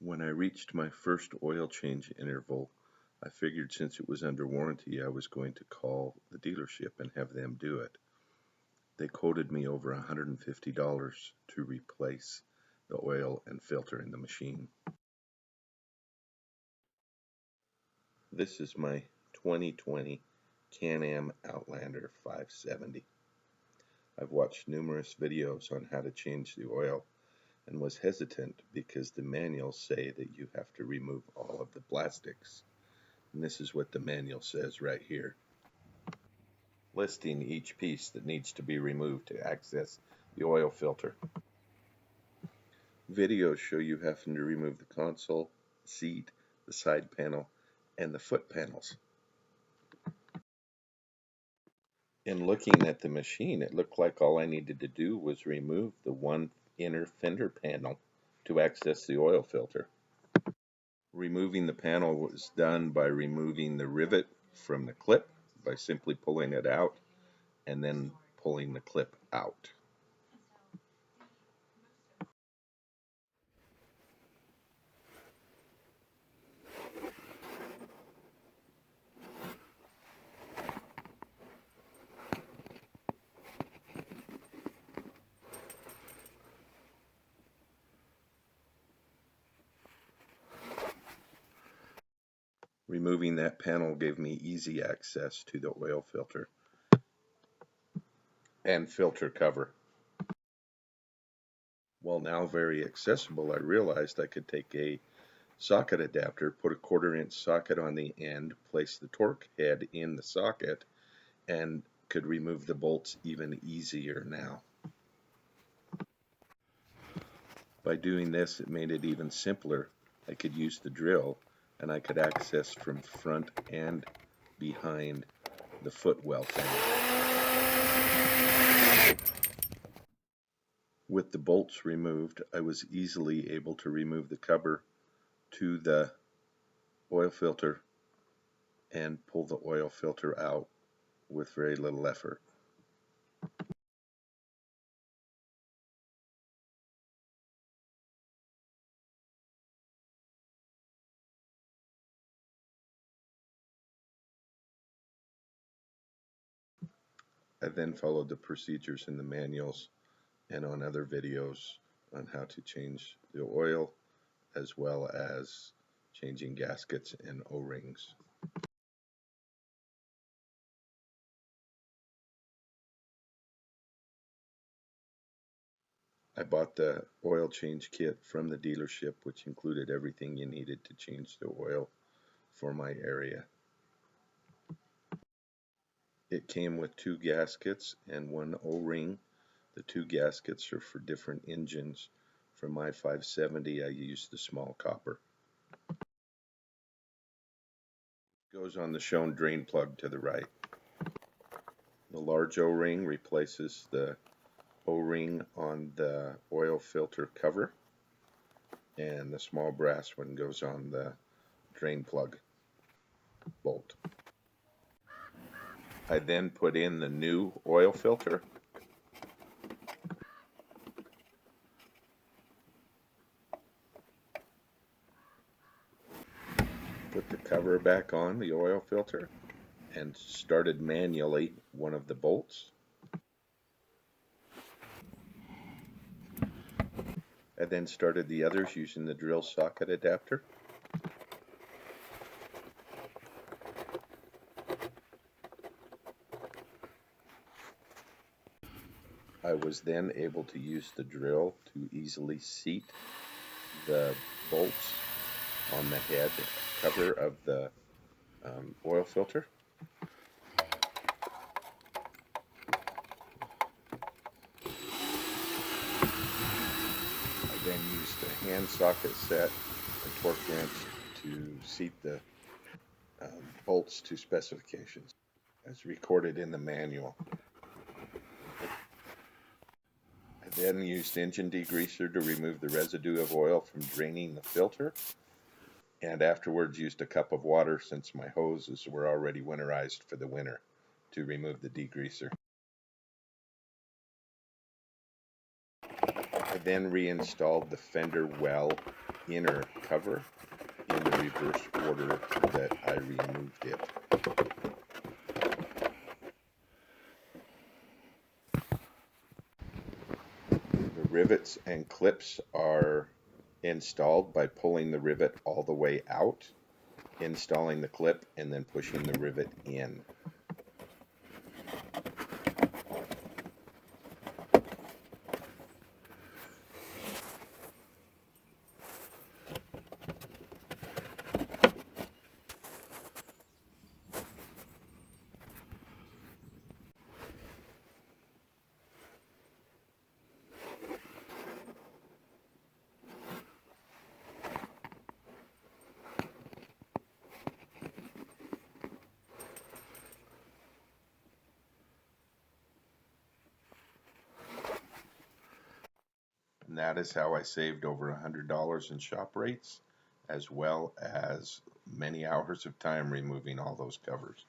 When I reached my first oil change interval, I figured since it was under warranty, I was going to call the dealership and have them do it. They quoted me over $150 to replace the oil and filter in the machine. This is my 2020 Can-Am Outlander 570. I've watched numerous videos on how to change the oil and was hesitant because the manuals say that you have to remove all of the plastics. And this is what the manual says right here, listing each piece that needs to be removed to access the oil filter. Videos show you having to remove the console, seat, the side panel, and the foot panels. In looking at the machine, it looked like all I needed to do was remove the one inner fender panel to access the oil filter. Removing the panel was done by removing the rivet from the clip by simply pulling it out and then pulling the clip out. Removing that panel gave me easy access to the oil filter and filter cover. While now very accessible, I realized I could take a socket adapter, put a 1/4-inch socket on the end, place the torque head in the socket, and could remove the bolts even easier now. By doing this, it made it even simpler. I could use the drill and I could access from front and behind the footwell fender. With the bolts removed, I was easily able to remove the cover to the oil filter and pull the oil filter out with very little effort. I then followed the procedures in the manuals and on other videos on how to change the oil, as well as changing gaskets and O-rings. I bought the oil change kit from the dealership, which included everything you needed to change the oil for my area. It came with 2 gaskets and 1 O-ring. The 2 gaskets are for different engines. For my 570, I used the small copper. Goes on the shown drain plug to the right. The large O-ring replaces the O-ring on the oil filter cover, and the small brass one goes on the drain plug bolt. I then put in the new oil filter. Put the cover back on the oil filter and started manually one of the bolts. I then started the others using the drill socket adapter. I was then able to use the drill to easily seat the bolts on the head cover of the oil filter. I then used a hand socket set and torque wrench to seat the bolts to specifications as recorded in the manual. I then used engine degreaser to remove the residue of oil from draining the filter, and afterwards used a cup of water, since my hoses were already winterized for the winter, to remove the degreaser. I I then reinstalled the fender well inner cover in the reverse order that I removed it. The rivets and clips are installed by pulling the rivet all the way out, installing the clip, and then pushing the rivet in. And that is how I saved over $100 in shop rates, as well as many hours of time removing all those covers.